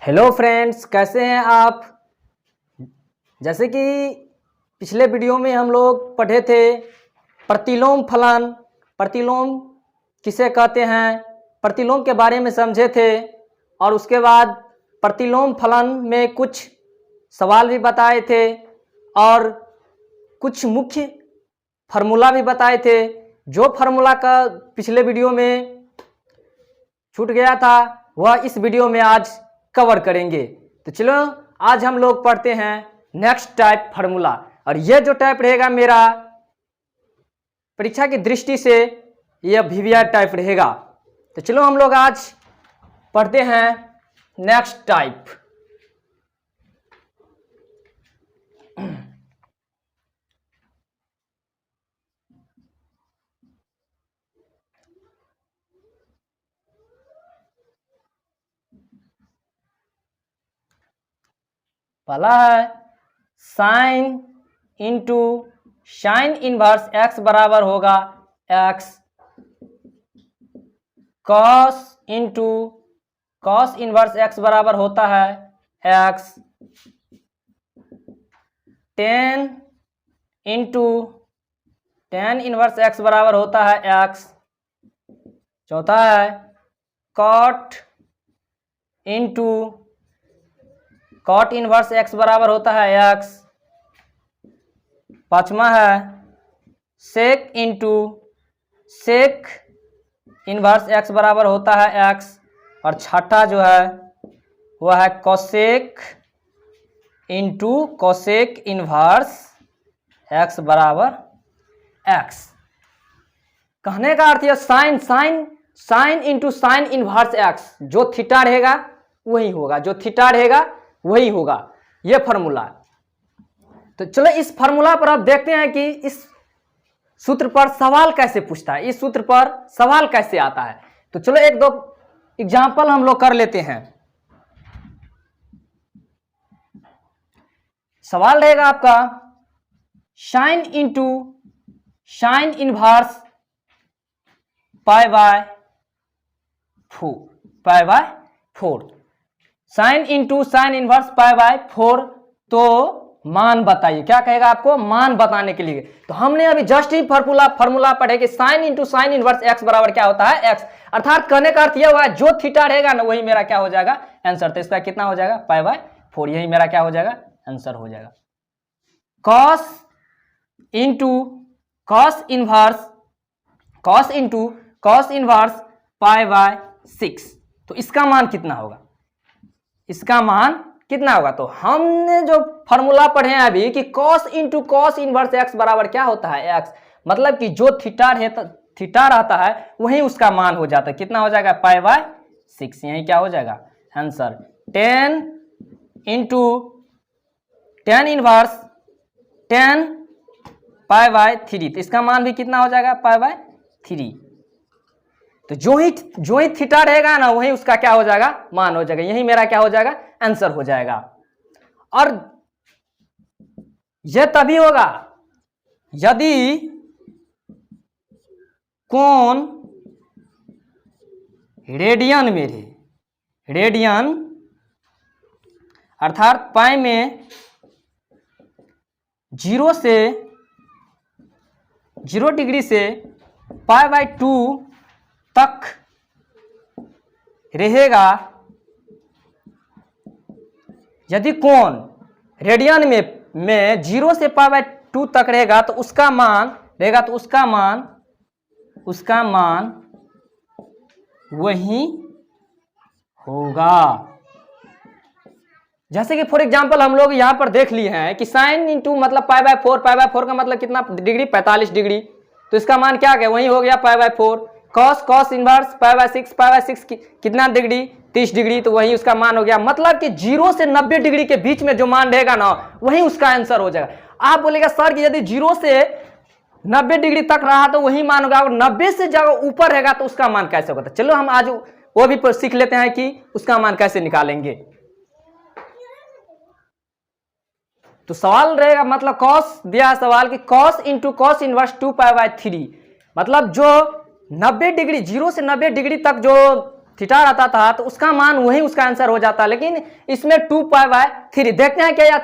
Hello friends, कैसे हैं आप। जैसे कि पिछले वीडियो में हम लोग पढ़े थे प्रतिलोम फलन। प्रतिलोम किसे कहते हैं, प्रतिलोम के बारे में समझे थे। और उसके बाद प्रतिलोम फलन में कुछ सवाल भी बताए थे और कुछ मुख्य फार्मूला भी बताए थे। जो फार्मूला का पिछले वीडियो में छूट गया था वह इस वीडियो में आज कवर करेंगे। तो चलो आज हम लोग पढ़ते हैं नेक्स्ट टाइप फार्मूला। और यह जो टाइप रहेगा मेरा परीक्षा की दृष्टि से यह वीवीआर टाइप रहेगा। तो चलो हम लोग आज पढ़ते हैं नेक्स्ट टाइप। पहला है sine into sine inverse x बराबर होगा x, cos into cos inverse x बराबर होता है x, tan into tan inverse x बराबर होता है एक्स। चौथा है cot into cot inverse x बराबर होता है एक्स। पांचवा है sec into sec inverse x बराबर होता है एक्स। और छठा जो है वह है cosec into cosec inverse x बराबर एक्स। कहने का अर्थ है sine sine sine into sine inverse x, जो थीटा रहेगा वही होगा, जो थीटा रहेगा वही होगा, यह फार्मूला। तो चलो इस फार्मूला पर अब देखते हैं कि इस सूत्र पर सवाल कैसे पूछता है, इस सूत्र पर सवाल कैसे आता है। तो चलो एक दो एग्जाम्पल हम लोग कर लेते हैं। सवाल रहेगा आपका sign into sine inverse pi by 4 sign into sine inverse pi by 4। तो मान बताइए, क्या कहेगा आपको, मान बताने के लिए। तो हमने अभी जस्ट ही फार्मूला पढ़े कि sign into sine inverse x बराबर क्या होता है एक्स। अर्थात कहने का अर्थ यह हुआ जो थीटा रहेगा ना वही मेरा क्या हो जाएगा आंसर। तो इसका कितना हो जाएगा पाई बाय 4, यही मेरा क्या हो जाएगा आंसर हो जाएगा। Cos into cos into cos inverse pi by 6। तो इसका मान कितना होगा, इसका मान कितना होगा। तो हमने जो फार्मूला पढ़े हैं अभी कि cos into cos inverse x बराबर क्या होता है एक्स, मतलब कि जो थीटा रहता है वही उसका मान हो जाता है। कितना हो जाएगा पाई बाय 6, यही क्या हो जाएगा answer. 10 into 10 inverse 10 pi by 3। तो इसका मान भी कितना हो जाएगा पाई बाय 3। तो जो ही थीटा रहेगा ना वही उसका क्या हो जाएगा मान हो जाएगा, यही मेरा क्या हो जाएगा आंसर हो जाएगा। और यह तभी होगा यदि कोण रेडियन में रहे, रेडियन अर्थात पाई में 0 डिग्री से पाई बाय 2 तक रहेगा। यदि कोण रेडियन में 0 से पाई बाय 2 तक रहेगा तो उसका मान रहेगा, तो उसका मान वही होगा। जैसे कि फॉर एग्जांपल हम लोग यहां पर देख लिए हैं कि साइन इंटू मतलब पाई बाय 4 का मतलब कितना डिग्री 45 डिग्री। तो इसका मान क्या है वही हो गया pi by 4। Cos inverse pi by 6 कितना डिग्री 30 डिग्री। तो वही उसका मान हो गया, मतलब कि 0 से 90 डिग्री के बीच में जो मान रहेगा ना वही उसका आंसर हो जाएगा। आप बोलेगा सर कि यदि 0 से 90 डिग्री तक रहा तो वही मान होगा, और 90 से जगह ऊपर रहेगा तो उसका मान कैसे होगा। चलो हम आज वो भी सीख लेते हैं कि उसका मान कैसे निकालेंगे। तो सवाल रहेगा, मतलब कॉस दिया सवाल कि cos into cos inverse 2 pi by 3, मतलब जो 90 डिग्री 0 से 90 डिग्री तक जो थीटा रहता था तो उसका मान वही उसका आंसर हो जाता, लेकिन इसमें 2π/3 देखते हैं क्या या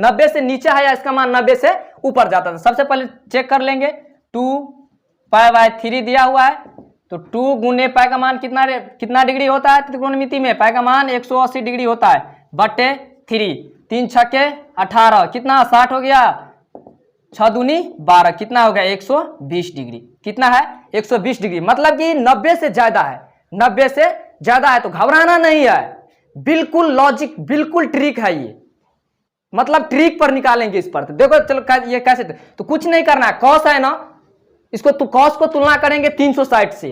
90 से नीचे है या इसका मान 90 से ऊपर जाता था। सबसे पहले चेक कर लेंगे, 2π/3 दिया हुआ है तो 2 गुने पाई का मान कितना डिग्री होता है त्रिकोणमिति में, पाई का मान 180 डिग्री होता है बटे 3, 3 छक्के 18 कितना 60 हो गया, 6 दूनी 12 कितना हो गया 120 डिग्री, कितना है 120 डिग्री, मतलब कि 90 से ज्यादा है, 90 से ज्यादा है तो घबराना नहीं है, बिल्कुल लॉजिक बिल्कुल ट्रिक है ये, मतलब ट्रिक पर निकालेंगे इस पर। तो देखो चलो ये कैसे, तो कुछ नहीं करना है, कॉस है ना, इसको तो कॉस को तुलना करेंगे 360 से,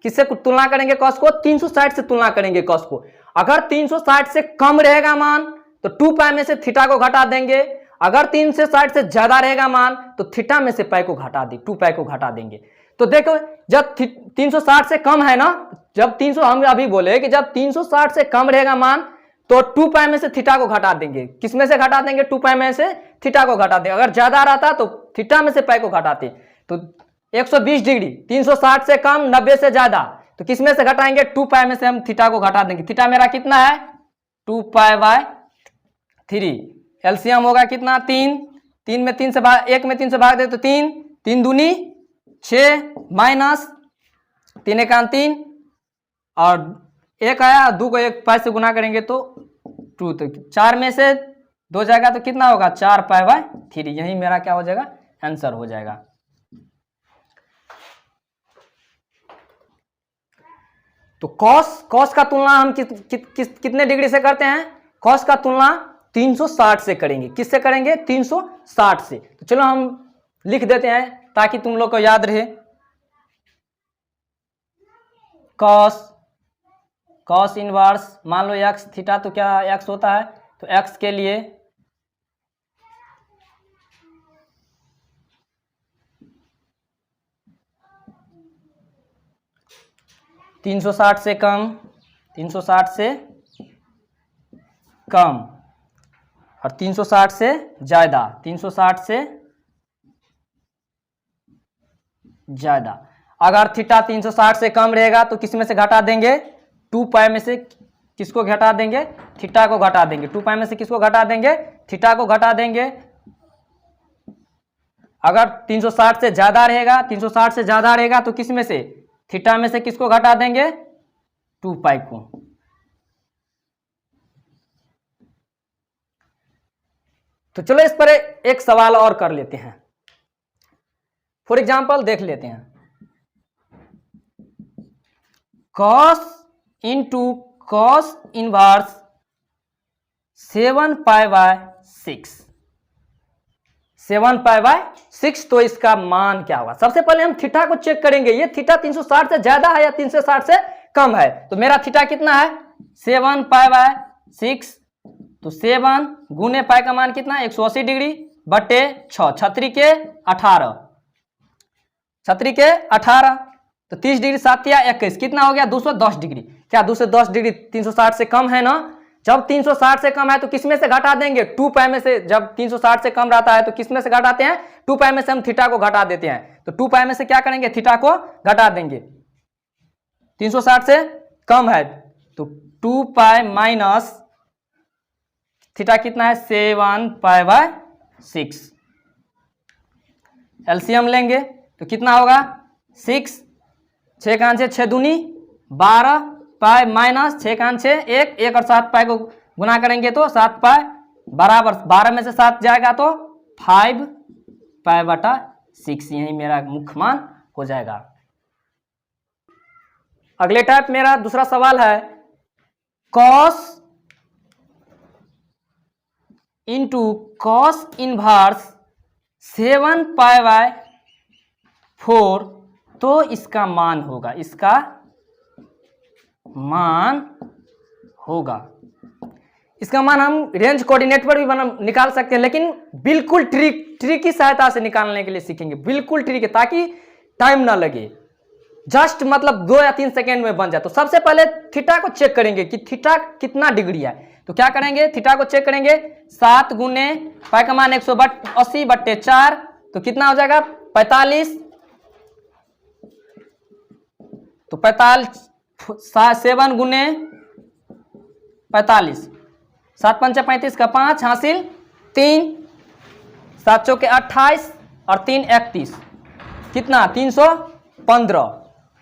किससे तुलना करेंगे कॉस को 360 से तुलना करेंगे कॉस को। अगर 360 से कम रहेगा मान तो 2π में से थीटा को घटा देंगे, अगर 360 से ज्यादा रहेगा मान तो थीटा में से पाई को घटा दे 2π को घटा देंगे। तो देखो जब 360 से कम है ना, जब 300 हम अभी बोले कि जब 360 से कम रहेगा मान तो 2π में से थीटा को घटा देंगे, किस में से घटा देंगे 2π में से थीटा को घटा देंगे, अगर ज्यादा रहता तो थीटा में से पाई को घटाते, तो 120 डिग्री 360 से कम 90 से ज्यादा तो किस में से घटाएंगे 2π में से हम थीटा को घटा देंगे, थीटा मेरा कितना है 2π/3, एलसीएम होगा कितना 3, 1 में 3 से भाग दे तो 3, 3 दूनी 6 माइनस 3 एकान 3 और 1 आया, 2 को 1 पाई से गुना करेंगे तो 2, तो 4 में से 2 जाएगा तो कितना होगा 4π/3, यही मेरा क्या हो जाएगा आंसर हो जाएगा। तो कॉस का तुलना हम कितने डिग्री से करते हैं, कॉस का तुलना 360 से करेंगे, किससे करेंगे 360 से। तो चलो हम लिख देते हैं ताकि तुम लोग को याद रहे, कॉस इनवर्स मान लो एक्स थीटा, तो क्या एक्स होता है, तो एक्स के लिए ,360 से कम, 360 से कम और 360 से ज्यादा, 360 से ज्यादा। अगर थीटा 360 से कम रहेगा तो किस में से घटा देंगे 2π में से किसको घटा देंगे थीटा को घटा देंगे, 2π में से किसको घटा देंगे थीटा को घटा देंगे। अगर 360 से ज्यादा रहेगा, 360 से ज्यादा रहेगा तो किस में से थीटा में से किसको घटा देंगे 2π को। तो चलो इस पर एक सवाल और कर लेते हैं, फॉर एग्जांपल देख लेते हैं, cos इंटू कॉस इनवर्स 7π/6, 7π/6, तो इसका मान क्या होगा। सबसे पहले हम थीटा को चेक करेंगे, ये थीटा 360 से ज्यादा है या 360 से कम है, तो मेरा थीटा कितना है 7π/6, तो 7 गुने पाई का मान कितना 180 डिग्री बटे 6, 36 के 18, 36 के 18, तो 30 डिग्री 7 या 21 कितना हो गया 210 डिग्री। क्या 210 डिग्री 360 से कम है ना, जब 360 से कम है तो किस में से घटा देंगे 2π में से, जब 360 से कम रहता है तो किस में से घटाते हैं 2π में से हम थीटा को घटा देते हैं, तो 2π में से क्या करेंगे थीटा को घटा देंगे, 360 से कम है तो 2π माइनस थीटा कितना है 7π/6, एलसीएम लेंगे तो कितना होगा 6, 6 का 6 दूनी 12 पाई माइनस 6 का 6 1 और 7 पाई को गुना करेंगे तो 7 पाई बराबर 12 में से 7 जाएगा तो 5π/6, यही मेरा मुख्य मान हो जाएगा। अगले टाइप मेरा दूसरा सवाल है कॉस इंटू कॉस इनवर्स 7π/4, तो इसका मान होगा, इसका मान होगा, इसका मान हम रेंज कोऑर्डिनेट पर भी निकाल सकते हैं, लेकिन बिल्कुल ट्रिक की सहायता से निकालने के लिए सीखेंगे, बिल्कुल ट्रिक है ताकि टाइम ना लगे, जस्ट मतलब 2 या 3 सेकेंड में बन जाए। तो सबसे पहले थीटा को चेक करेंगे कि थीटा कितना डिग्री है, तो क्या करेंगे थीटा को चेक करेंगे 7 गुने पाई का मान 180 बट्टे 4, तो कितना हो जाएगा 45, तो 45 7 गुने 45, 7 पंचा 35 का 5 हासिल 3, 7 चौके 28 और 3 31, कितना 315,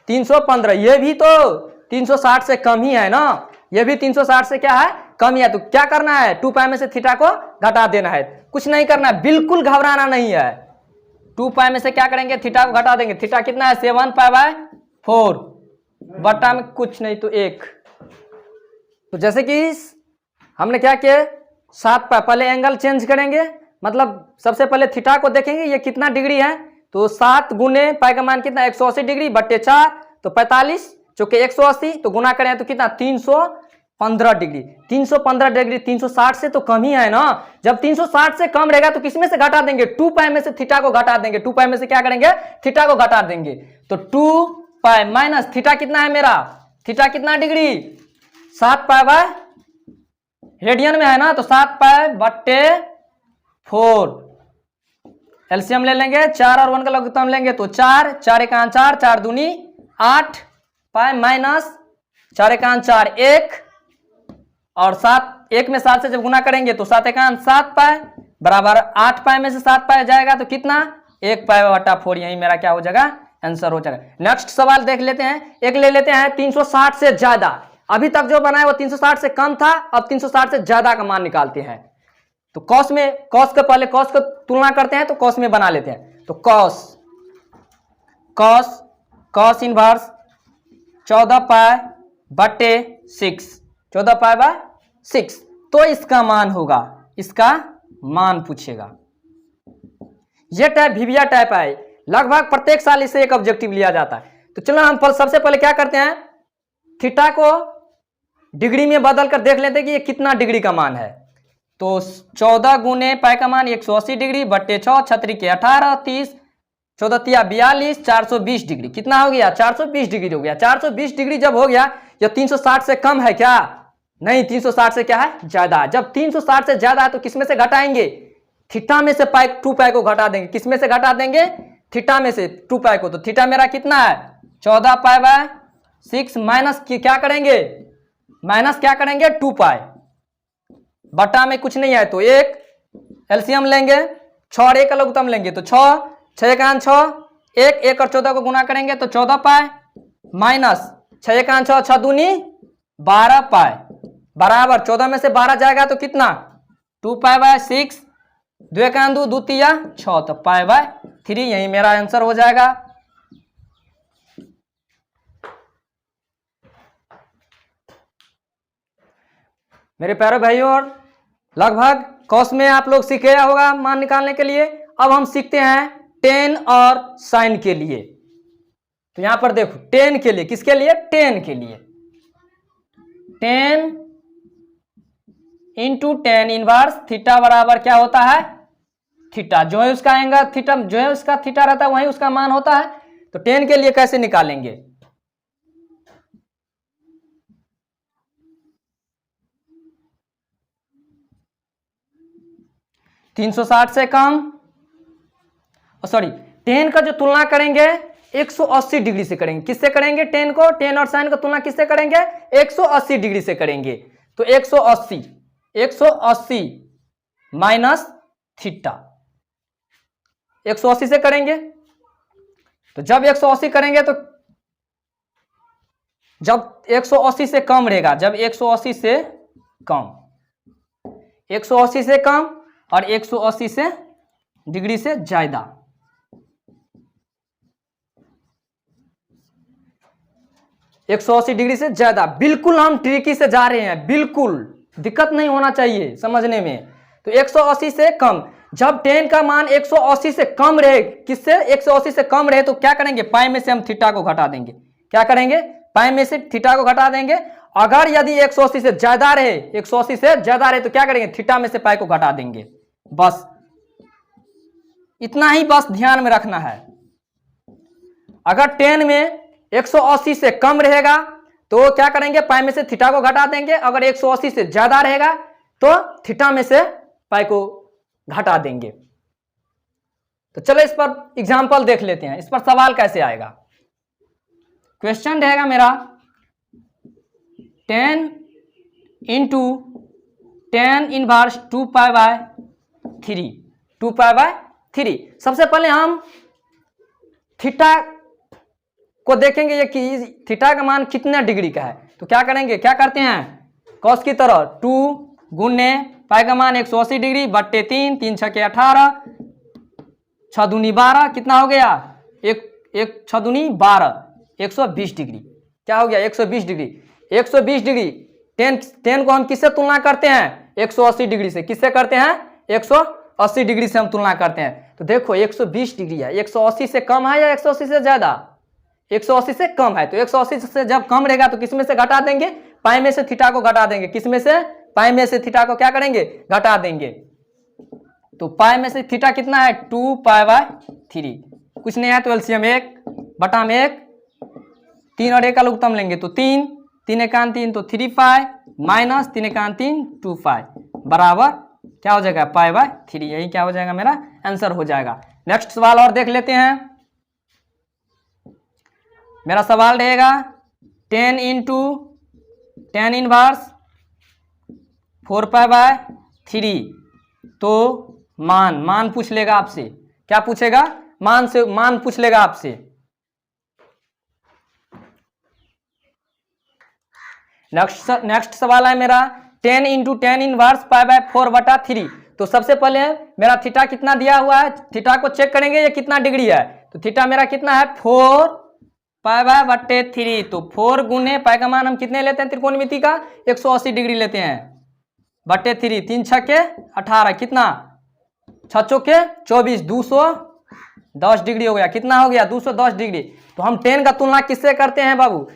315। ये भी तो 360 से कम ही है ना, ये भी 360 से क्या है, कम ही है। तो क्या करना है, 2 पाई में से थीटा को घटा देना है, कुछ नहीं करना है, बिल्कुल घबराना नहीं है। 2 पाई में से क्या करेंगे, थीटा को घटा देंगे। थीटा कितना है, 7 पाई बाय 4, बटा में कुछ नहीं तो 1। तो जैसे कि हमने क्या किया, 7 पाई, पहले एंगल चेंज करेंगे, मतलब सबसे पहले थीटा को देखेंगे ये कितना डिग्री है। तो 7 गुने पाई का मान कितना, 180 डिग्री बट्टे 4 तो 45 चौके 180, तो गुना करें तो कितना 315 डिग्री। 315 डिग्री 360 से तो कम ही है ना। जब 360 से कम रहेगा तो किसमें से घटा देंगे, 2 पाई में से थीटा को घटा देंगे। 2 पाई में से क्या करेंगे, थीटा को घटा देंगे। तो 2 पाई माइनस थीटा कितना है मेरा, थीटा कितना डिग्री, 7 पाई बाय, रेडियन में है ना, तो 7 पाई बट्टे 4। एलसीएम ले लेंगे, 4 और 1 का लघुत्तम लेंगे तो 4, 4 एकान 4, 4 दूनी 8 पाई माइनस 4 एकान 4 1, और 7, 1 में 7 से जब गुना करेंगे तो 7 एकान 7 पाई बराबर 8 पाई में से 7 पाई जाएगा तो कितना, 1 पाई बटा 4। यही मेरा क्या हो जाएगा, आंसर हो जाएगा। नेक्स्ट सवाल देख लेते हैं, एक ले लेते हैं 360 से ज्यादा। अभी तक जो बना है वो 360 से कम था, अब 360 से ज्यादा का मान निकालते हैं। तो कॉस में, कॉस के पहले कॉस को तुलना करते हैं तो कॉस में बना लेते हैं। तो कॉस, कॉस, कॉस इनवर्स 14 पाई बटे 6, 14 पाई बाय 6, तो इसका मान होगा, इसका मान पूछेगा। ये टाइप भिविया टाइप है, लगभग प्रत्येक साल इससे एक ऑब्जेक्टिव लिया जाता है। तो चलो हम सबसे पहले क्या करते हैं, थीटा को डिग्री में बदल कर देख लेते हैं कि ये कितना डिग्री का मान है। तो 14 गुने पाई का मान 180 डिग्री बट्टे 6, छतरी के 18, 30, 14 तिया 42, 420 डिग्री, कितना हो गया, 420 डिग्री हो गया। 420 डिग्री जब हो गया, यह 360 से कम है क्या, नहीं, 360 से क्या है, ज्यादा। जब 360 से ज्यादा है तो किसमें से घटाएंगे, थीटा में से पाई 2 पाई को घटा देंगे। किसमें से घटा देंगे, थीटा में से 2 पाई को। तो थीटा मेरा कितना है, 14 पाई बाय 6 माइनस क्या करेंगे, माइनस क्या करेंगे 2 पाई, बटा में कुछ नहीं है तो 1, एलसीएम लेंगे, 6 और 1 का लघुत्तम लेंगे तो 6, 6 एकान 6, 1, 1 और 14 को गुना करेंगे तो 14 पाई माइनस 6 एकान 6, 6 दूनी 12 पाई बराबर 14 में से 12 जाएगा तो कितना, 2 पाई बाय 6, 2 एकान 2, 2 तिया 6, तो पाई बाय 3। यही मेरा आंसर हो जाएगा। मेरे प्यारे भाइयों, और लगभग कॉस में आप लोग सीख गया होगा मान निकालने के लिए। अब हम सीखते हैं टेन और साइन के लिए। तो यहां पर देखो, टेन के लिए, किसके लिए, टेन के लिए, 10 इंटू टेन इनवर्स थीटा बराबर क्या होता है, थीटा, जो है उसका एंगल थीटा, जो है उसका थीटा रहता है वही उसका मान होता है। तो 10 के लिए कैसे निकालेंगे, 360 से कम, सॉरी 10 का जो तुलना करेंगे 180 डिग्री से करेंगे। किससे करेंगे, 10 को, 10 और साइन का तुलना किससे करेंगे, 180 डिग्री से करेंगे। तो 180 माइनस थीटा, 180 से करेंगे। तो जब 180 करेंगे तो जब 180 से कम रहेगा, जब 180 से कम, 180 से कम और 180 से डिग्री से ज्यादा, एक 180 डिग्री से ज्यादा। बिल्कुल हम ट्रिकी से जा रहे हैं, बिल्कुल दिक्कत नहीं होना चाहिए समझने में। तो 180 से कम, जब 10 का मान 180 से कम रहे, किससे, 180 से कम रहे तो क्या करेंगे, पाई में से हम थीटा को घटा देंगे। क्या करेंगे, पाई में से थीटा को घटा देंगे। अगर यदि 180 से ज्यादा रहे, 180 से ज्यादा रहे तो क्या करेंगे, थीटा में से पाई को घटा देंगे। बस इतना ही बस ध्यान में रखना है। अगर 10 में 180 से कम रहेगा तो क्या करेंगे, पाई में से थीटा को घटा देंगे। अगर 180 से ज्यादा रहेगा तो थीटा में से पाई को घटा देंगे। तो चलो इस पर एग्जांपल देख लेते हैं, इस पर सवाल कैसे आएगा। क्वेश्चन रहेगा मेरा, 10 इंटू 10 इनवर्स 2π/3, 2π/3। सबसे पहले हम थीटा को देखेंगे ये कि थीटा का मान कितना डिग्री का है। तो क्या करेंगे, क्या करते हैं, कॉस की तरह 2 गुने पाई का मान 180 डिग्री बट्टे 3, 3 छके 18, 6 दूनी 12, कितना हो गया, एक 6 दूनी 12, 120 डिग्री। क्या हो गया, 120 डिग्री। 120 डिग्री 10 को हम किससे तुलना करते हैं, 180 डिग्री से। किससे करते हैं, 180 डिग्री से हम तुलना करते हैं। तो देखो 120 डिग्री है, 180 से कम है या 180 से ज्यादा, 180 से कम है। तो 180 से जब कम रहेगा तो किसमें से घटा देंगे, पाई में से थीटा को घटा देंगे। किसमें से, पाई में से थीटा को क्या करेंगे, घटा देंगे। तो पाई में से थीटा कितना है, 2π/3। कुछ नहीं है तो एलसीएम 1 बटा में 1, 3 और 1 का लघुत्तम लेंगे तो 3, 3 एकान 3 तो 3π माइनस 3 एकान 3 2π बराबर क्या हो जाएगा, π/3। यही क्या हो जाएगा, मेरा आंसर हो जाएगा। नेक्स्ट सवाल और देख लेते हैं। मेरा सवाल रहेगा 10 इंटू 10 इनवर्स 4π/3। तो मान पूछ लेगा आपसे, क्या पूछेगा, मान पूछ लेगा आपसे। नेक्स्ट सवाल है मेरा 10 इंटू 10 इनवर्स π/4/3। तो सबसे पहले मेरा थीटा कितना दिया हुआ है, थीटा को चेक करेंगे ये कितना डिग्री है। तो थीटा मेरा कितना है, 4π/3। तो 4 गुने पाई का मान हम कितने लेते हैं त्रिकोणमिति का, 180 डिग्री लेते हैं, बटे 3, 3 छके 18, कितना 6 चौके 24, 210 डिग्री हो गया। कितना हो गया, 210 डिग्री। तो हम 10 का तुलना किससे करते हैं बाबू,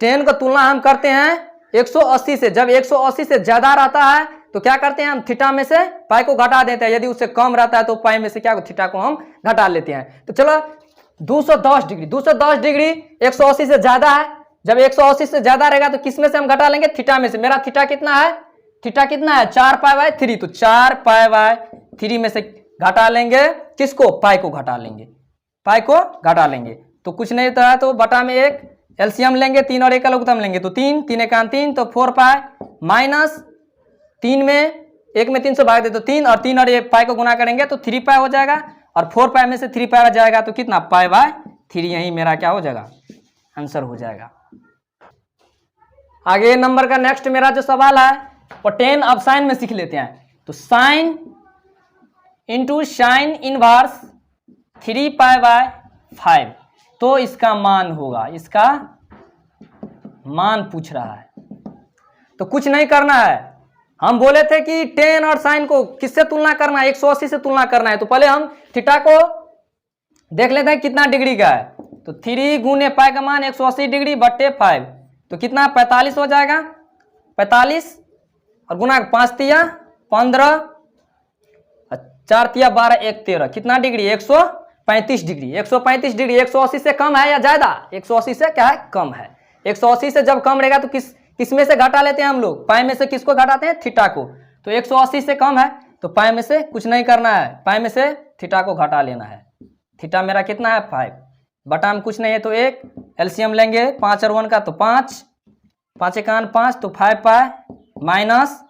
10 का तुलना हम करते हैं 180 से। जब 180 से ज्यादा रहता है तो क्या करते हैं, हम थीटा में से पाई को घटा देते हैं। यदि उससे कम रहता है तो पाई में से क्या, थीटा को हम घटा लेते हैं। तो चलो 210 डिग्री 180 से ज्यादा है। जब 180 से ज्यादा रहेगा तो किस में से हम घटा लेंगे, थीटा में से। मेरा थीटा कितना है, 4π/3। तो 4π/3 में से घटा लेंगे किसको, पाई को घटा लेंगे, पाई को घटा लेंगे। तो कुछ नहीं होता है तो बटा में 1, एलसीएम लेंगे 3 और 1 का लघुत्तम लेंगे तो 3, 3 एकान 3 तो 4π माइनस 3 में 1 में 3 से भाग दे तो 3, और 3 और 1 पाई को गुना करेंगे तो 3π हो जाएगा, और 4π में से 3π जाएगा तो कितना, π/3। यही मेरा क्या हो जाएगा, आंसर हो जाएगा। आगे नंबर का नेक्स्ट मेरा जो सवाल है वो 10 अब साइन में सीख लेते हैं। तो साइन इंटू साइन इनवर्स 3π/5। तो इसका मान होगा, इसका मान पूछ रहा है। तो कुछ नहीं करना है, हम बोले थे कि 10 और साइन को किससे तुलना करना है, 180 से तुलना करना है। तो पहले हम थीटा को देख लेते हैं कितना डिग्री का है। तो 3 गुने पाई का मान 180 डिग्री बट्टे 5 तो कितना 45 हो जाएगा, 45 और गुना 5 तिया 15, 4 तिया 12, 1 13, कितना डिग्री, 135 डिग्री। 135 डिग्री 180 से कम है या ज्यादा, 180 से क्या है, कम है। 180 से जब कम रहेगा तो किस में से घटा लेते हैं हम लोग, पाई में से किसको घटाते हैं, थीटा को। तो 180 से कम है तो पाई में से कुछ नहीं करना है, पाई में से थीटा को घटा लेना है। थीटा मेरा कितना है 5, बटा में कुछ नहीं है तो 1, एलसीएम लेंगे 5 और 1 का तो 5, 5 एकान 5 तो 5π माइनस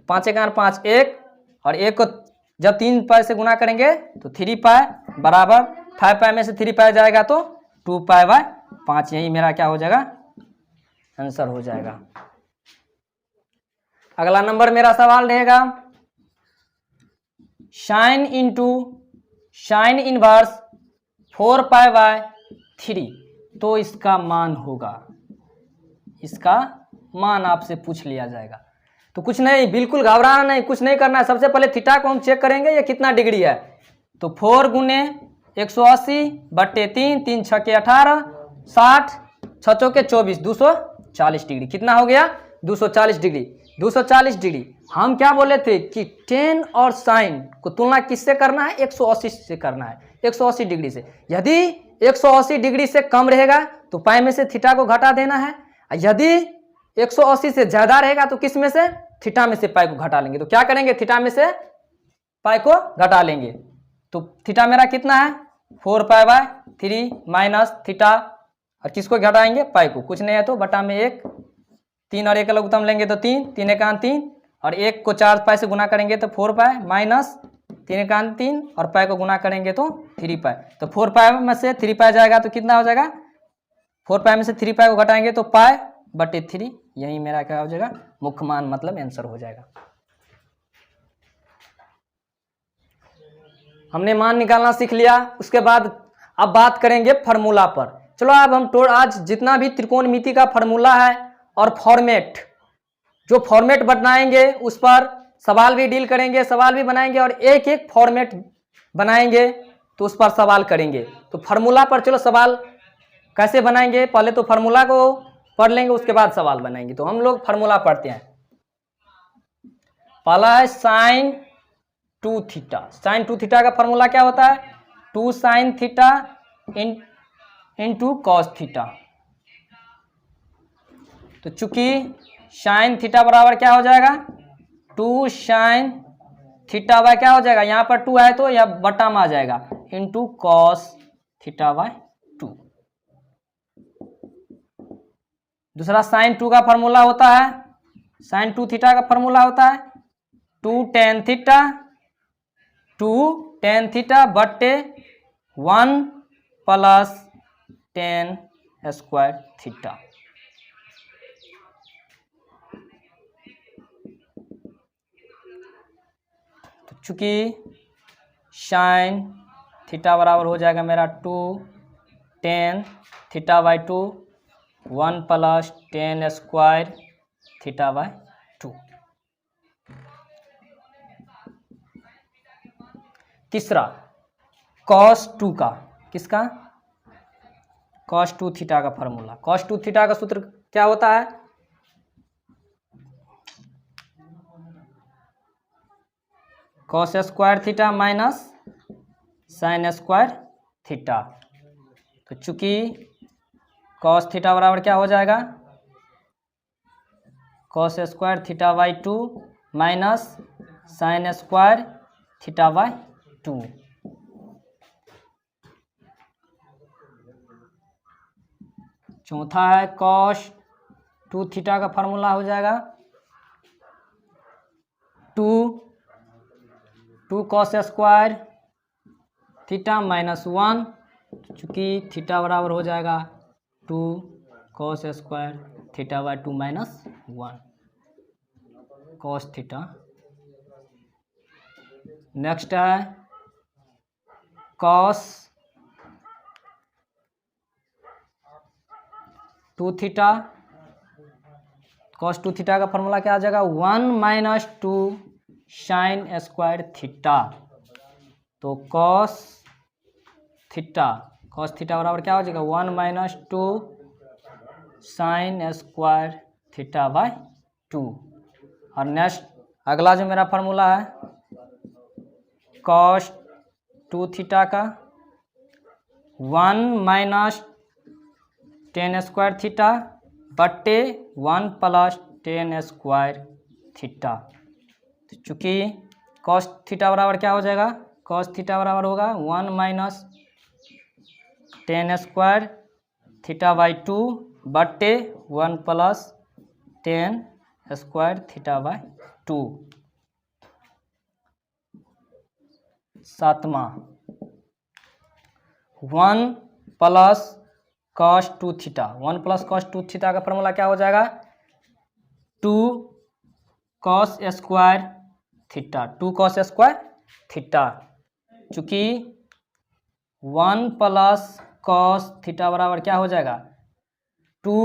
5 एकान 5 1, और 1 को जब 3π से गुना करेंगे तो 3π बराबर 5π में से 3π जाएगा तो 2π/5। यही मेरा क्या हो जाएगा, आंसर हो जाएगा। अगला नंबर मेरा सवाल रहेगा साइन इंटू साइन इनवर्स 4π/3। तो इसका मान होगा, इसका मान आपसे पूछ लिया जाएगा। तो कुछ नहीं, बिल्कुल घबराना नहीं, कुछ नहीं करना है। सबसे पहले थीटा को हम चेक करेंगे ये कितना डिग्री है। तो 4 गुने 180 बट्टे 3, 3 छके 18, 60, 6 चौके 24, 240 डिग्री। कितना हो गया, 240 डिग्री। 240 डिग्री हम क्या बोले थे कि 10 और साइन को तुलना किससे करना है, 180 से करना है, 180 डिग्री से। यदि 180 डिग्री से कम रहेगा तो पाई में से थीटा को घटा देना है। यदि 180 से ज्यादा रहेगा तो किस में से, थीटा में से पाई को घटा लेंगे। तो क्या करेंगे, थीटा में से पाई को घटा लेंगे। तो थीटा मेरा कितना है 4π/3 माइनस थीटा, और किसको घटाएंगे, पाई को। कुछ नहीं है तो बटा में 1, 3 और 1 का लघुत्तम लेंगे तो 3, 3 एकांत 3, और 1 को 4 पाई से गुना करेंगे तो 4 पाई, माइनस 3 एकांत 3 और पाई को गुना करेंगे तो 3 पाई। तो 4 पाई में से 3 पाई जाएगा तो कितना हो जाएगा, 4 पाई में से 3 पाई को घटाएंगे तो पाई बटे 3, यही मेरा क्या हो जाएगा, मुख्य मान मतलब आंसर हो जाएगा। हमने मान निकालना सीख लिया। उसके बाद अब बात करेंगे फार्मूला पर। चलो अब हम आज जितना भी त्रिकोणमिति का फार्मूला है और फॉर्मेट, जो फॉर्मेट बनाएंगे उस पर सवाल भी डील करेंगे, सवाल भी बनाएंगे और एक एक फॉर्मेट बनाएंगे तो उस पर सवाल करेंगे। तो फार्मूला पर चलो सवाल कैसे बनाएंगे, पहले तो फार्मूला को पढ़ लेंगे उसके बाद सवाल बनाएंगे। तो हम लोग फार्मूला पढ़ते हैं। पहला है साइन 2 थीटा। साइन 2 थीटा का फार्मूला क्या होता है, 2 sine theta into cos theta. तो चूंकि साइन थीटा बराबर क्या हो जाएगा, 2 साइन थीटा बाय क्या हो जाएगा, यहाँ पर 2 है तो यह बटा में आ जाएगा, इंटू कॉस थीटा बाय 2। दूसरा साइन 2 का फार्मूला होता है, साइन 2 थीटा का फार्मूला होता है 2 टेन थीटा बटे 1 प्लस टेन स्क्वायर थीटा। तो चूंकि साइन थीटा बराबर हो जाएगा मेरा 2 tan theta by 2, 1 plus ten square theta by 2। तीसरा cos 2 का, किसका, cos 2 थीटा का फार्मूला। cos 2 थीटा का सूत्र क्या होता है, cos square theta minus sine square theta. तो चूंकि cos थीटा बराबर क्या हो जाएगा, cos square theta by 2 minus sine square theta by 2। चौथा है cos 2 थीटा का फार्मूला हो जाएगा 2 cos स्क्वायर थीटा माइनस 1, चूँकि थीटा बराबर हो जाएगा 2 cos square theta by 2 minus 1 cos theta. Next है cos 2 थीटा। cos 2 थीटा का फार्मूला क्या आ जाएगा, 1 माइनस 2 साइन स्क्वायर थीटा। तो cos थीटा बराबर क्या हो जाएगा, 1 minus 2 sine square theta by 2। और नेक्स्ट अगला जो मेरा फार्मूला है cos 2 थीटा का 1 माइनस टेन स्क्वायर थीटा बट्टे 1 प्लस टेन स्क्वायर थीटा। तो चूँकि cos थीटा बराबर क्या हो जाएगा, cos थीटा बराबर होगा 1 minus ten square theta by 2 बट्टे 1 plus ten square theta by 2। सातवां 1 plus cos 2 theta. 1 plus cos 2 theta का फार्मूला क्या हो जाएगा, 2 cos square theta, 2 cos square theta. चूँकि 1 प्लस cos थीटा बराबर क्या हो जाएगा, 2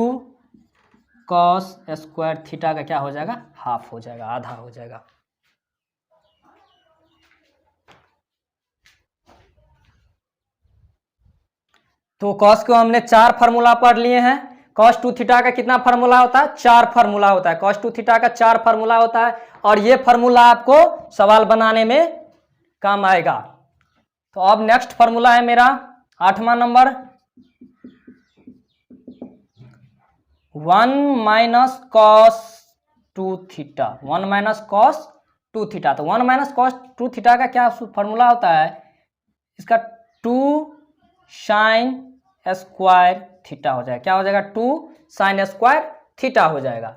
cos स्क्वायर थीटा का क्या हो जाएगा, हाफ हो जाएगा, आधा हो जाएगा। तो cos को हमने 4 फार्मूला पढ़ लिए हैं। cos 2 थीटा का कितना फार्मूला होता है, 4 फार्मूला होता है। cos 2 थीटा का 4 फार्मूला होता है और ये फार्मूला आपको सवाल बनाने में काम आएगा। तो अब नेक्स्ट फार्मूला है मेरा 8वां number, 1 minus cos 2 theta. 1 minus cos 2 theta. तो 1 माइनस cos 2 थीटा का क्या फार्मूला होता है, इसका 2 साइन स्क्वायर थीटा हो जाएगा। क्या हो जाएगा, 2 साइन स्क्वायर थीटा हो जाएगा।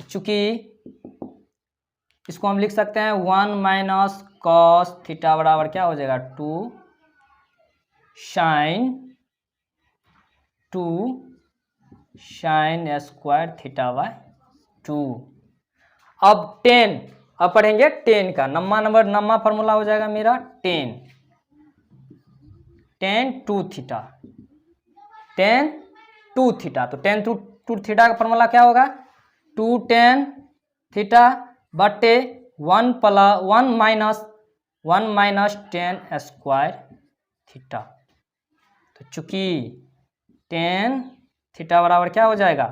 चूंकि इसको हम लिख सकते हैं 1 माइनस कॉस थीटा बराबर क्या हो जाएगा 2 साइन स्क्वायर थीटा बाय 2। अब 10, अब पढ़ेंगे 10 का नम्मा फॉर्मूला हो जाएगा मेरा 10 2 थीटा, 10 2 थीटा। तो 10 2 थीटा का फॉर्मूला क्या होगा 2 10 थीटा बटे 1 माइनस 10 स्क्वायर थीटा। तो चूंकि 10 थीटा बराबर क्या हो जाएगा,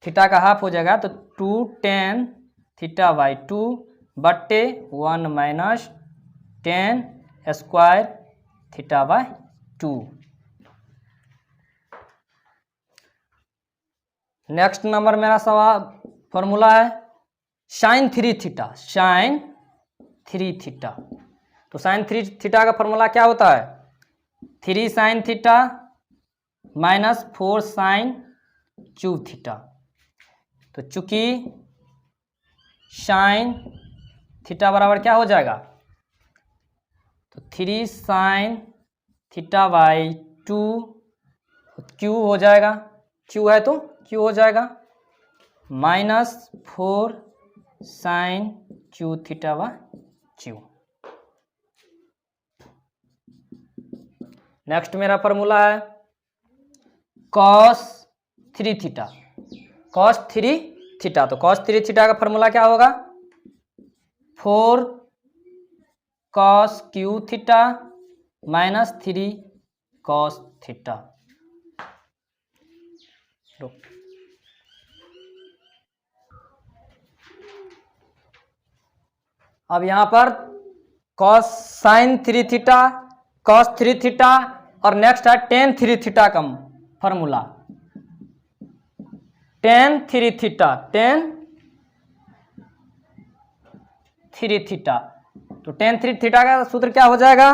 थीटा का हाफ हो जाएगा, तो 2 10 थीटा बाई 2 बट्टे 1 minus 10 square theta by 2। Next number मेरा सवाल फॉर्मूला है साइन 3 थीटा, साइन 3 थीटा। तो साइन 3 थीटा का फॉर्मूला क्या होता है 3 sine theta minus 4 sine cube theta. तो चूंकि साइन थीटा बराबर क्या हो जाएगा, तो 3 साइन थीटा बाई 2 क्यू हो जाएगा, क्यू है तो क्यू हो जाएगा minus 4 sine cube theta by cube. Next मेरा फॉर्मूला है कॉस 3 थीटा, कॉस 3 थीटा। तो कॉस 3 थीटा का फॉर्मूला क्या होगा 4 cos cube theta minus 3 cos theta. अब यहां पर cos sine 3 theta, cos 3 theta और नेक्स्ट है टेन 3 थीटा का formula, tan 3 theta, tan 3 theta. तो टेन 3 थीटा का सूत्र क्या हो जाएगा,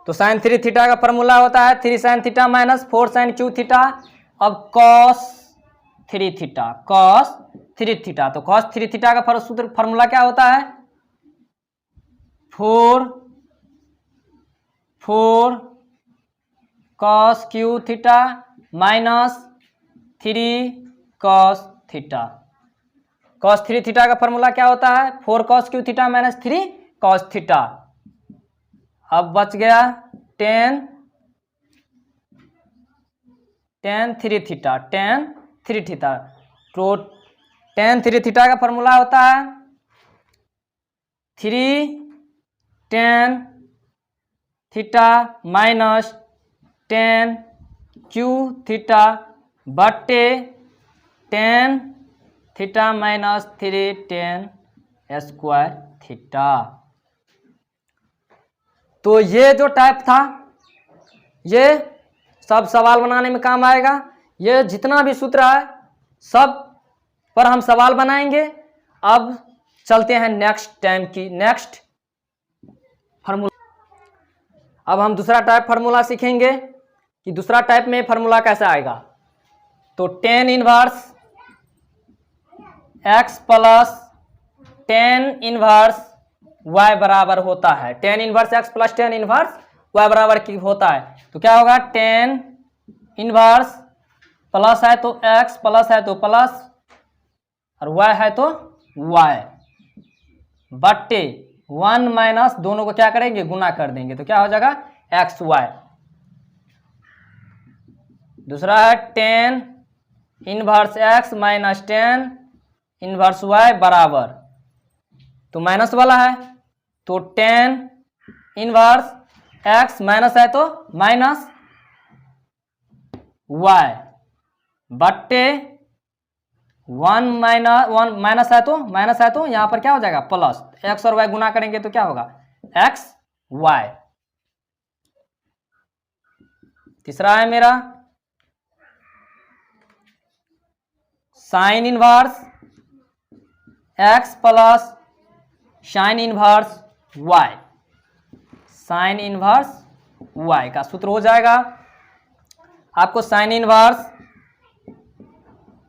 तो साइन 3 थीटा का फॉर्मूला होता है 3 sine theta minus 4 sine cube theta. अब कॉस 3 थीटा, कॉस 3 थीटा। तो कॉस 3 थीटा का सूत्र फॉर्मूला क्या होता है 4 cos cube theta minus 3 cos theta. Cos 3 theta का फॉर्मूला क्या होता है 4 cos cube theta minus 3 cos theta. अब बच गया 10 3 थीटा, 10 3 थीटा। तो 10 3 थीटा का फॉर्मूला होता है 3 10 थीटा माइनस 10 क्यू थीटा बट्टे 10 थीटा माइनस 3 10 स्क्वायर थीटा। तो ये जो टाइप था ये सब सवाल बनाने में काम आएगा। ये जितना भी सूत्र है सब पर हम सवाल बनाएंगे। अब चलते हैं नेक्स्ट टाइम की नेक्स्ट फार्मूला। अब हम दूसरा टाइप फार्मूला सीखेंगे कि दूसरा टाइप में फार्मूला कैसे आएगा। तो ten inverse x plus ten inverse y बराबर होता है, tan inverse x plus ten inverse y बराबर की होता है। तो क्या होगा टेन इनवर्स प्लस है तो x, प्लस है तो प्लस और y है तो y बट्टे 1 माइनस दोनों को क्या करेंगे गुना कर देंगे तो क्या हो जाएगा एक्स वाई। दूसरा है tan inverse x minus tan inverse y बराबर, तो माइनस वाला है तो टेन इनवर्स x माइनस है तो माइनस y बट्टे 1 माइनस है तो यहां पर क्या हो जाएगा प्लस, x और y गुना करेंगे तो क्या होगा x y। तीसरा है मेरा sine inverse x plus sine inverse y, sine inverse y का सूत्र हो जाएगा आपको साइन इनवर्स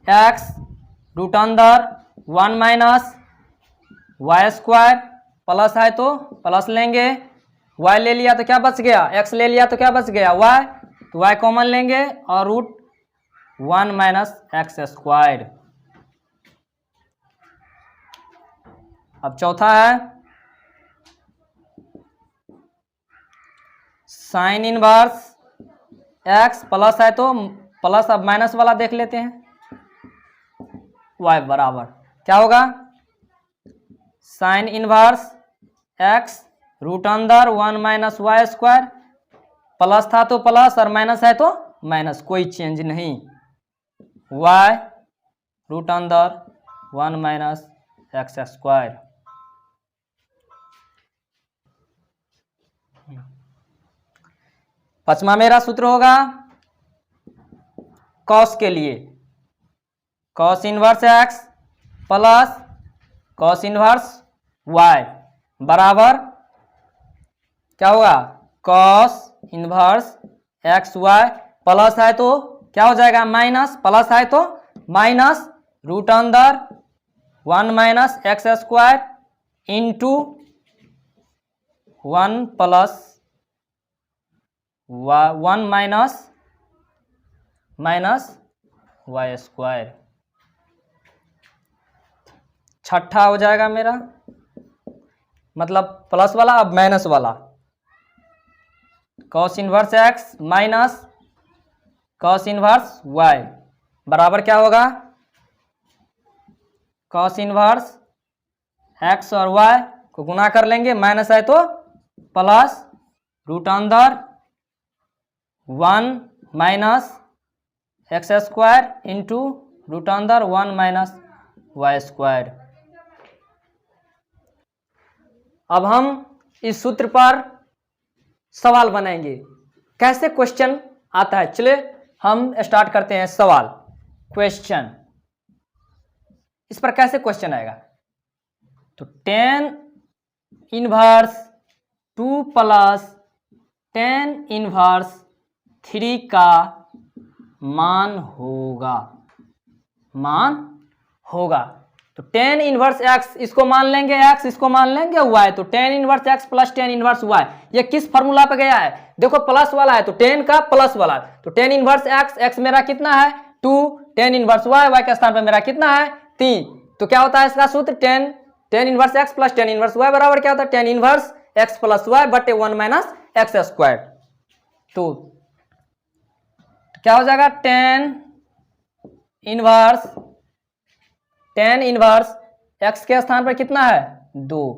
एक्स रूट अंदर 1 माइनस वाई स्क्वायर, प्लस है तो प्लस लेंगे, वाई ले लिया तो क्या बच गया, एक्स ले लिया तो क्या बच गया वाई, तो वाई कॉमन लेंगे और रूट 1 माइनस एक्स स्क्वायर। अब चौथा है साइन इनवर्स एक्स, प्लस है तो प्लस, अब माइनस वाला देख लेते हैं, वाई बराबर क्या होगा साइन इनवर्स एक्स रूट अंदर 1 माइनस वाई स्क्वायर, प्लस था तो प्लस और माइनस है तो माइनस, कोई चेंज नहीं, वाई रूट अंदर 1 माइनस एक्स स्क्वायर। पांचवा मेरा सूत्र होगा कॉस के लिए, cos inverse x plus cos inverse y बराबर क्या होगा cos inverse x y, plus है तो क्या हो जाएगा माइनस, प्लस है तो माइनस रूट अंदर 1 minus x square into 1 plus 1 minus y square. छठा हो जाएगा मेरा, मतलब प्लस वाला अब माइनस वाला, cos inverse x minus cos inverse y बराबर क्या होगा कॉस इनवर्स एक्स और वाई को गुना कर लेंगे, माइनस है तो प्लस रूट अंदर 1 minus x square into root अंदर 1 माइनस वाई स्क्वायर। अब हम इस सूत्र पर सवाल बनाएंगे, कैसे क्वेश्चन आता है, चलिए हम स्टार्ट करते हैं सवाल। क्वेश्चन, इस पर कैसे क्वेश्चन आएगा, तो tan inverse 2 plus tan inverse 3 का मान होगा, तो tan इनवर्स x इसको मान लेंगे x, इसको मान लेंगे y, तो tan inverse x plus tan inverse y, ये किस फॉर्मूला पे गया है, देखो प्लस वाला है तो tan का प्लस वाला, तो tan इनवर्स x मेरा कितना है 2, tan इनवर्स y के स्थान पे मेरा कितना है 3, तो क्या होता है इसका सूत्र tan inverse x plus tan inverse y बराबर क्या होता है tan inverse x plus y बटे 1 माइनस एक्स स्क्वायर। तो क्या हो जाएगा tan इनवर्स x के स्थान पर कितना है 2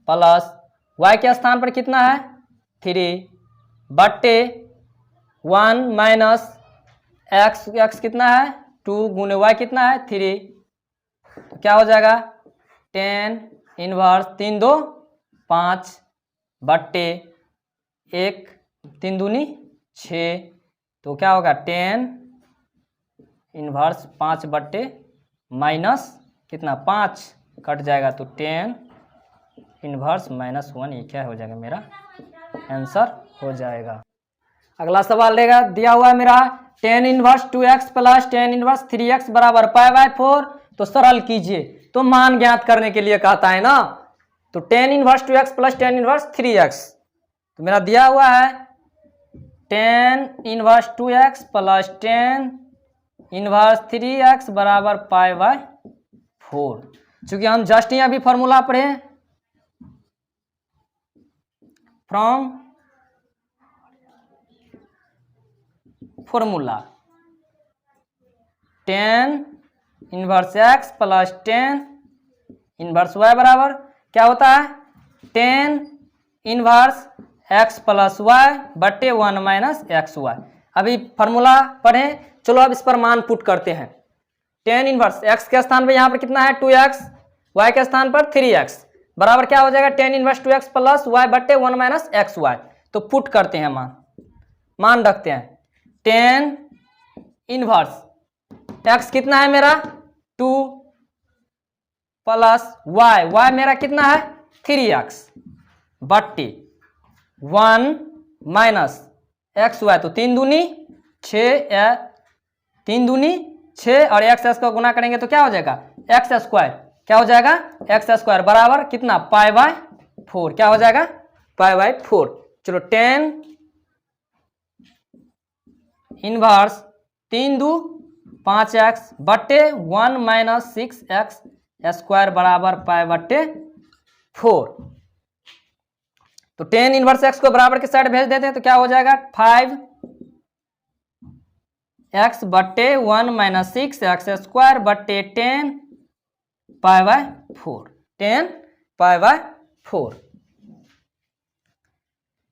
प्लस y के स्थान पर कितना है 3 बटे 1 माइनस x कितना है 2 गुने y कितना है 3, तो क्या हो जाएगा tan इनवर्स 3 2 5 बटे 1 3 दूनी 6, तो क्या होगा tan इनवर्स 5 बटे माइनस कितना 5 कट जाएगा, तो tan इनवर्स -1, ये क्या हो जाएगा मेरा आंसर हो जाएगा। अगला सवाल रहेगा, दिया हुआ है मेरा tan inverse 2x plus tan inverse 3x बराबर π/4, तो सरल कीजिए, तो मान ज्ञात करने के लिए कहता है ना, तो tan inverse 2x plus tan inverse 3x, तो मेरा दिया हुआ है tan inverse 2x plus tan inverse 3x बराबर π/4, चूंकि हम जस्ट यहाँ भी फॉर्मूला पढ़े from formula tan inverse x plus tan inverse y बराबर क्या होता है tan inverse x plus y बटे 1 माइनस एक्स वाई। अभी फॉर्मूला पढ़े, चलो अब इस पर मान पुट करते हैं, tan इनवर्स x के स्थान पर यहाँ पर कितना है 2x, y के स्थान पर 3x बराबर क्या हो जाएगा tan inverse 2x plus y बटे 1 माइनस एक्स वाई, तो पुट करते हैं मान रखते हैं tan इनवर्स x कितना है मेरा 2 प्लस y मेरा कितना है 3x बटे 1 माइनस एक्स वाई, तो 3 दूनी 6 या 3 दूनी 6 और एक्स एस का गुना करेंगे तो क्या हो जाएगा एक्स स्क्वायर, क्या हो जाएगा एक्स स्क्वायर बराबर कितना पाई बाय 4, क्या हो जाएगा पाई बाय 4। चलो 10 इनवर्स 3 दू 5x बट्टे 1 माइनस 6x स्क्वायर बराबर पाई बट्टे 4। तो 10 इनवर्स x को बराबर के साइड भेज देते हैं तो क्या हो जाएगा 5x बट्टे 1 माइनस 6x स्क्वायर बट्टे 10 पाई बाय 4, 10 पाई बाय 4।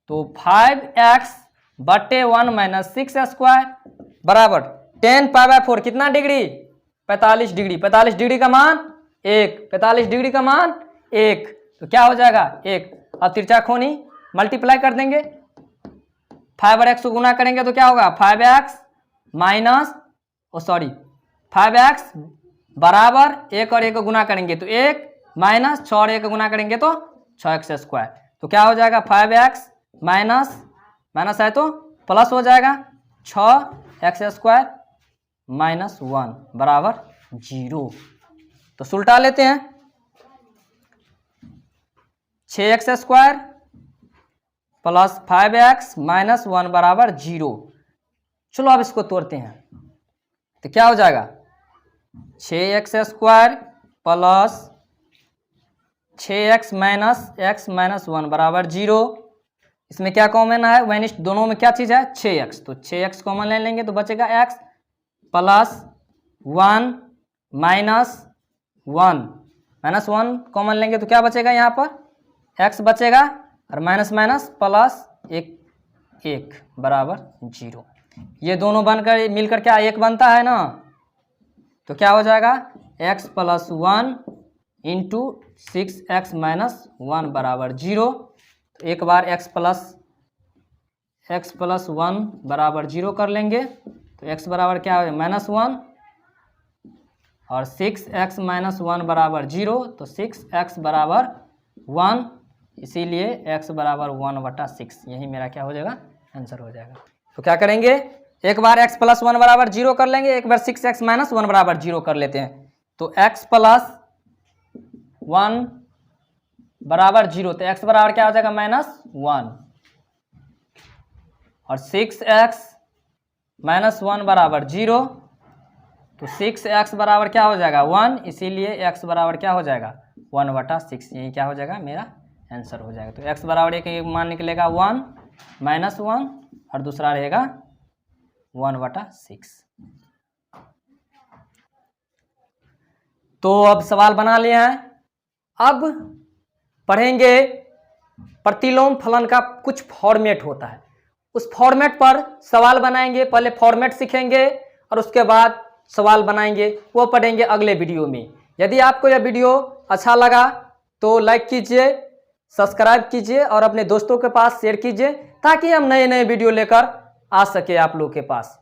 तो 5x बट्टे 1 माइनस 6 स्क्वायर बराबर 10 पाई बाय 4 कितना डिग्री 45 डिग्री, 45 डिग्री का मान 1, 45 डिग्री का मान 1, तो क्या हो जाएगा 1। अब तिरछाकोणी मल्टीप्लाई कर देंगे, 5 और x को गुना करेंगे तो क्या होगा 5x माइनस 5x बराबर 1 और 1 को गुना करेंगे तो 1 माइनस 6 और 1 को गुना करेंगे तो 6x स्क्वायर, तो क्या हो जाएगा 5x माइनस माइनस है तो प्लस हो जाएगा 6x स्क्वायर माइनस 1 बराबर 0। तो सुलटा लेते हैं 6x square plus 5x minus 1 बराबर 0। चलो अब इसको तोड़ते हैं तो क्या हो जाएगा 6x square plus 6x minus x minus 1 बराबर 0। इसमें क्या कॉमन है वैनिस्ट, दोनों में क्या चीज़ है 6x, तो 6x कॉमन ले लेंगे तो बचेगा x प्लस 1 माइनस 1 कॉमन लेंगे तो क्या बचेगा यहाँ पर x बचेगा और माइनस माइनस प्लस 1 बराबर 0। ये दोनों बनकर मिलकर क्या 1 बनता है ना, तो क्या हो जाएगा x plus 1 into 6x minus 1 बराबर 0। तो एक बार x प्लस 1 बराबर 0 कर लेंगे तो x बराबर क्या हो माइनस 1 और 6x माइनस 1 बराबर 0, तो 6x बराबर 1, इसीलिए x बराबर 1/6, यही मेरा क्या हो जाएगा आंसर हो जाएगा। तो क्या करेंगे एक बार x प्लस 1 बराबर 0 कर लेंगे, एक बार 6x माइनस 1 बराबर 0 कर लेते हैं। तो x प्लस 1 बराबर 0, तो x बराबर क्या हो जाएगा माइनस 1 और 6x माइनस 1 बराबर 0, तो 6x बराबर क्या हो जाएगा 1, इसीलिए x बराबर क्या हो जाएगा 1/6, यही क्या हो जाएगा मेरा आंसर हो जाएगा। तो x बराबर एक मान निकलेगा 1 माइनस 1 और दूसरा रहेगा 1/6। तो अब सवाल बना लिया है, अब पढ़ेंगे प्रतिलोम फलन का कुछ फॉर्मेट होता है, उस फॉर्मेट पर सवाल बनाएंगे। पहले फॉर्मेट सीखेंगे और उसके बाद सवाल बनाएंगे, वो पढ़ेंगे अगले वीडियो में। यदि आपको यह वीडियो अच्छा लगा तो लाइक कीजिए, सब्सक्राइब कीजिए और अपने दोस्तों के पास शेयर कीजिए ताकि हम नए नए वीडियो लेकर आ सके आप लोग के पास।